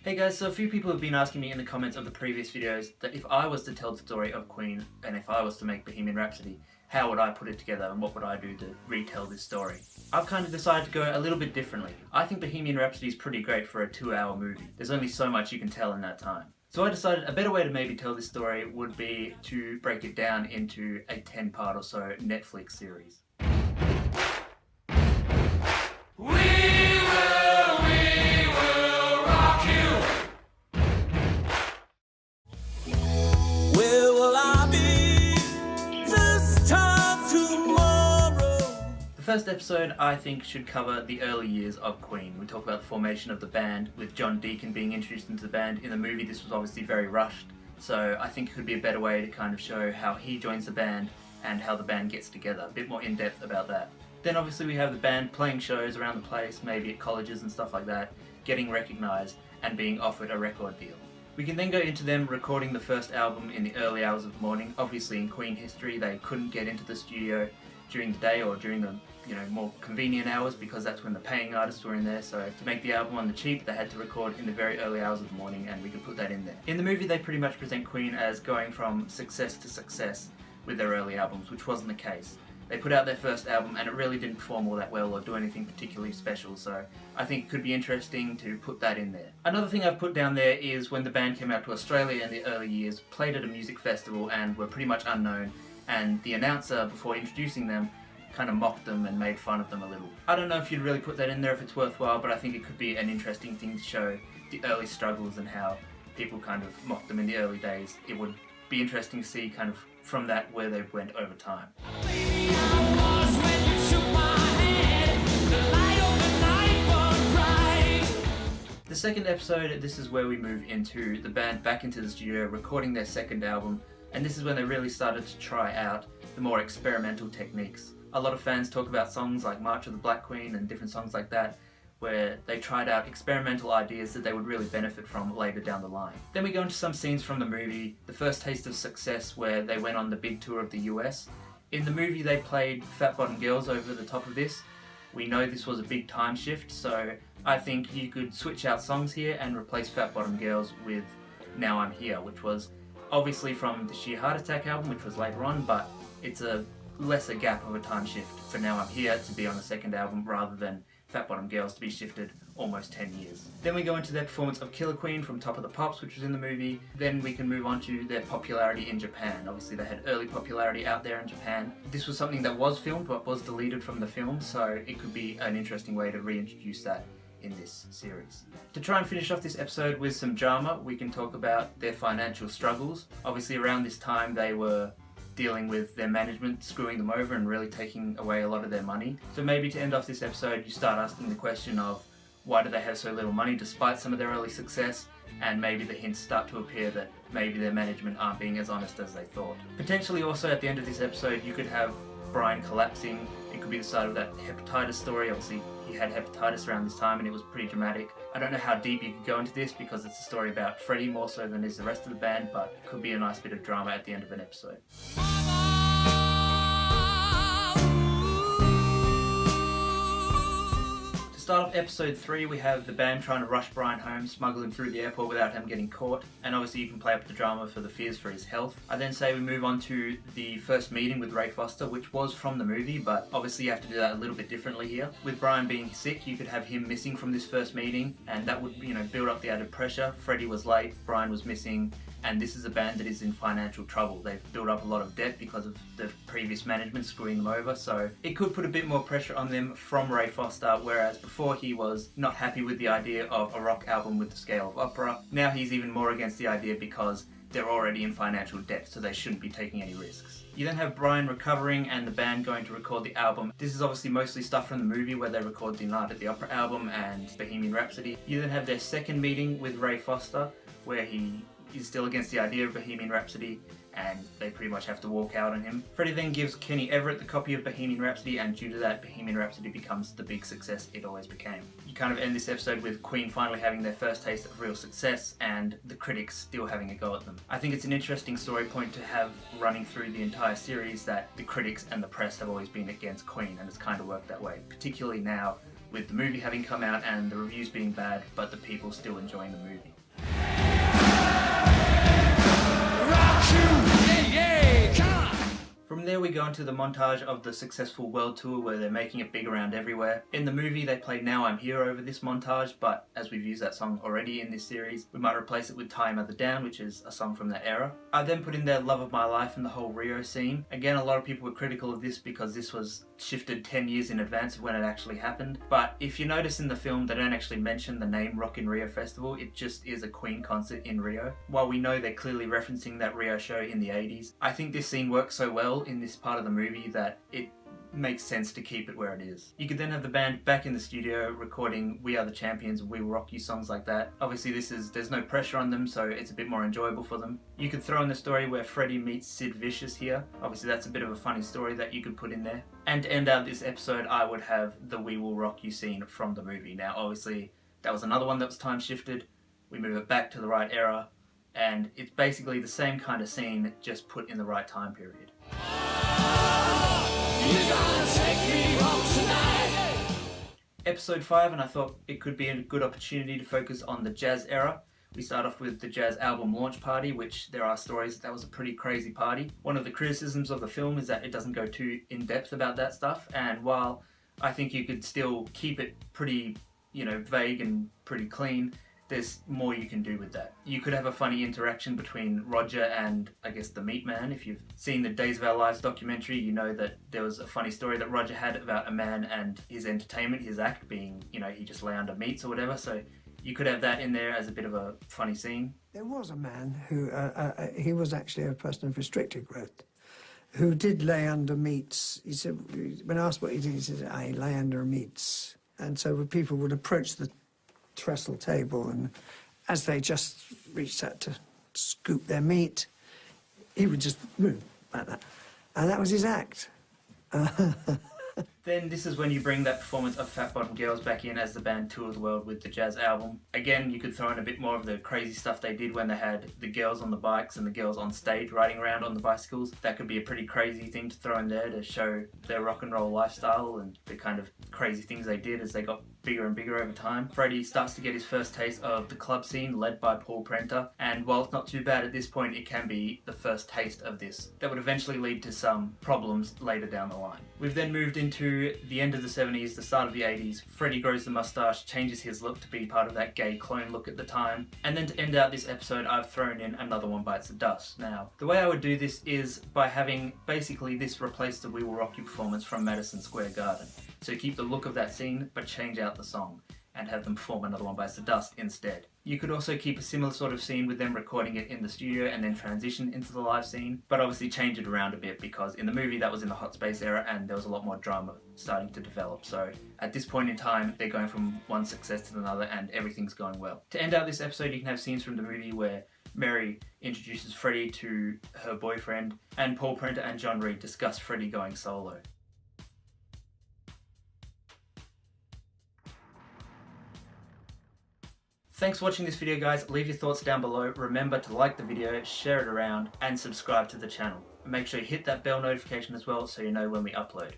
Hey guys, so a few people have been asking me in the comments of the previous videos that if I was to tell the story of Queen and if I was to make Bohemian Rhapsody, how would I put it together and what would I do to retell this story? I've kind of decided to go a little bit differently. I think Bohemian Rhapsody is pretty great for a 2-hour movie. There's only so much you can tell in that time. So I decided a better way to maybe tell this story would be to break it down into a 10-part or so Netflix series. The first episode, I think, should cover the early years of Queen. We talk about the formation of the band, with John Deacon being introduced into the band. In the movie, this was obviously very rushed, so I think it could be a better way to kind of show how he joins the band and how the band gets together. A bit more in-depth about that. Then obviously we have the band playing shows around the place, maybe at colleges and stuff like that, getting recognised and being offered a record deal. We can then go into them recording the first album in the early hours of the morning. Obviously in Queen history they couldn't get into the studio during the day or during the more convenient hours because that's when the paying artists were in there, so to make the album on the cheap they had to record in the very early hours of the morning, and we could put that in there. In the movie they pretty much present Queen as going from success to success with their early albums, which wasn't the case. They put out their first album and it really didn't perform all that well or do anything particularly special, so I think it could be interesting to put that in there. Another thing I've put down there is when the band came out to Australia in the early years, played at a music festival and were pretty much unknown, and the announcer before introducing them kind of mocked them and made fun of them a little. I don't know if you'd really put that in there if it's worthwhile, but I think it could be an interesting thing to show the early struggles and how people kind of mocked them in the early days. It would be interesting to see kind of from that where they went over time. The second episode, this is where we move into the band back into the studio recording their second album, and this is when they really started to try out the more experimental techniques. A lot of fans talk about songs like March of the Black Queen and different songs like that, where they tried out experimental ideas that they would really benefit from later down the line. Then we go into some scenes from the movie, the first taste of success where they went on the big tour of the US. In the movie they played Fat Bottom Girls over the top of this. We know this was a big time shift, so I think you could switch out songs here and replace Fat Bottom Girls with Now I'm Here, which was obviously from the Sheer Heart Attack album, which was later on, but it's a lesser gap of a time shift for Now I'm Here to be on the second album rather than Fat Bottom Girls to be shifted almost 10 years. Then we go into their performance of Killer Queen from Top of the Pops, which was in the movie. Then we can move on to their popularity in Japan. Obviously they had early popularity out there in Japan. This was something that was filmed but was deleted from the film, so it could be an interesting way to reintroduce that in this series. To try and finish off this episode with some drama, we can talk about their financial struggles. Obviously around this time they were dealing with their management screwing them over and really taking away a lot of their money. So maybe to end off this episode you start asking the question of why do they have so little money despite some of their early success, and maybe the hints start to appear that maybe their management aren't being as honest as they thought. Potentially also at the end of this episode you could have Brian collapsing. It could be the start of that hepatitis story. Obviously he had hepatitis around this time and it was pretty dramatic. I don't know how deep you could go into this because it's a story about Freddie more so than is the rest of the band, but it could be a nice bit of drama at the end of an episode. To start off episode 3, we have the band trying to rush Brian home, smuggle him through the airport without him getting caught, and obviously you can play up the drama for the fears for his health. I then say we move on to the first meeting with Ray Foster, which was from the movie, but obviously you have to do that a little bit differently here. With Brian being sick, you could have him missing from this first meeting, and that would, build up the added pressure. Freddie was late, Brian was missing, and this is a band that is in financial trouble. They've built up a lot of debt because of the previous management screwing them over, so it could put a bit more pressure on them from Ray Foster, whereas before he was not happy with the idea of a rock album with the scale of opera. Now he's even more against the idea because they're already in financial debt, so they shouldn't be taking any risks. You then have Brian recovering and the band going to record the album. This is obviously mostly stuff from the movie where they record the Night at the Opera album and Bohemian Rhapsody. You then have their second meeting with Ray Foster, where he is still against the idea of Bohemian Rhapsody and they pretty much have to walk out on him. Freddie then gives Kenny Everett the copy of Bohemian Rhapsody, and due to that, Bohemian Rhapsody becomes the big success it always became. You kind of end this episode with Queen finally having their first taste of real success and the critics still having a go at them. I think it's an interesting story point to have running through the entire series that the critics and the press have always been against Queen, and it's kind of worked that way, particularly now with the movie having come out and the reviews being bad, but the people still enjoying the movie. From there we go into the montage of the successful world tour where they're making it big around everywhere. In the movie they play Now I'm Here over this montage, but as we've used that song already in this series, we might replace it with Tie Mother Down, which is a song from that era. I then put in there Love of My Life and the whole Rio scene. Again, a lot of people were critical of this because this was shifted 10 years in advance of when it actually happened. But if you notice in the film, they don't actually mention the name Rock in Rio Festival, it just is a Queen concert in Rio. While we know they're clearly referencing that Rio show in the 80s, I think this scene works so well in this part of the movie that it makes sense to keep it where it is. You could then have the band back in the studio recording We Are the Champions, We Will Rock You, songs like that. Obviously there's no pressure on them, so it's a bit more enjoyable for them. You could throw in the story where Freddie meets Sid Vicious here. Obviously that's a bit of a funny story that you could put in there. And to end out this episode, I would have the We Will Rock You scene from the movie. Now obviously that was another one that was time shifted. We move it back to the right era, and it's basically the same kind of scene, just put in the right time period. Episode 5, and I thought it could be a good opportunity to focus on the jazz era. We start off with the jazz album launch party, which there are stories that was a pretty crazy party. One of the criticisms of the film is that it doesn't go too in depth about that stuff, and while I think you could still keep it pretty, vague and pretty clean, there's more you can do with that. You could have a funny interaction between Roger and, I guess, the Meat Man. If you've seen the Days of Our Lives documentary, you know that there was a funny story that Roger had about a man and his entertainment, his act being, he just lay under meats or whatever. So you could have that in there as a bit of a funny scene. There was a man who, he was actually a person of restricted growth, who did lay under meats. He said, when asked what he did, he said, I lay under meats. And so people would approach the trestle table, and as they just reached out to scoop their meat, he would just move like that. And that was his act. Then this is when you bring that performance of Fat Bottom Girls back in as the band toured the world with the jazz album. Again, you could throw in a bit more of the crazy stuff they did when they had the girls on the bikes and the girls on stage riding around on the bicycles. That could be a pretty crazy thing to throw in there to show their rock and roll lifestyle and the kind of crazy things they did as they got bigger and bigger over time. Freddie starts to get his first taste of the club scene led by Paul Prenter, and while it's not too bad at this point, it can be the first taste of this that would eventually lead to some problems later down the line. We've then moved into the end of the 70s, the start of the 80s. Freddie grows the mustache, changes his look to be part of that gay clone look at the time. And then to end out this episode, I've thrown in Another One Bites the Dust. Now, the way I would do this is by having basically this replace the We Will Rock You performance from Madison Square Garden. So keep the look of that scene, but change out the song and have them perform Another One Bites the Dust instead. You could also keep a similar sort of scene with them recording it in the studio and then transition into the live scene, but obviously change it around a bit because in the movie that was in the Hot Space era and there was a lot more drama starting to develop. So at this point in time, they're going from one success to another and everything's going well. To end out this episode, you can have scenes from the movie where Mary introduces Freddie to her boyfriend and Paul Prenter and John Reid discuss Freddie going solo. Thanks for watching this video, guys. Leave your thoughts down below. Remember to like the video, share it around, and subscribe to the channel. Make sure you hit that bell notification as well so you know when we upload.